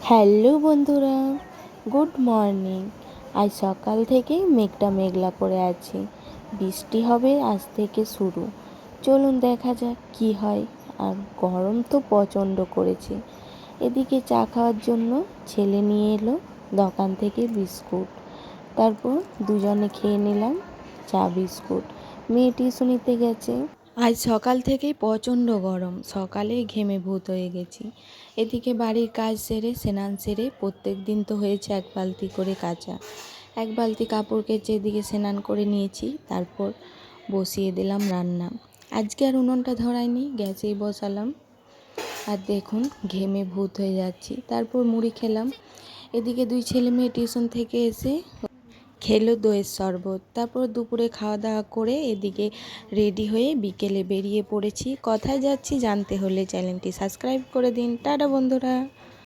Hello বন্ধুরা, good morning. আজ সকাল থেকেই মেঘটা মেঘলা করে আছে। বৃষ্টি হবে আজ থেকে শুরু। চলুন দেখা যাক কি হয়। আর গরম তো প্রচণ্ড করেছে। এদিকে চা খাওয়ার জন্য ছেলে নিয়ে এলো দোকান থেকে বিস্কুট। তারপর দুজনে খেয়ে নিলাম চা বিস্কুট। মেয়ে টিউশনিতে গেছে। আজ সকাল থেকেই প্রচণ্ড গরম, সকালে ঘেমে ভূত হয়ে গেছি। এদিকে বাড়ির কাজ সেরে স্নান সেরে প্রত্যেক দিন তো হয়েছে এক বালতি করে কাচা। এক বালতি কাপড় কেচে এদিকে স্নান করে নিয়েছি। তারপর বসিয়ে দিলাম রান্না। আজকে আর উনুনটা ধরাইনি, গ্যাসেই বসালাম। আর দেখুন ঘেমে ভূত হয়ে যাচ্ছি। তারপর মুড়ি খেলাম। এদিকে দুই ছেলে মেয়ে টিউশন থেকে এসে খেলো দইয়ের শরবত। তারপর দুপুরে খাওয়া দাওয়া করে এদিকে রেডি হয়ে বিকেলে বেরিয়ে পড়েছি। কোথায় যাচ্ছি জানতে হলে চ্যানেলটি সাবস্ক্রাইব করে দিন। টাটা বন্ধুরা।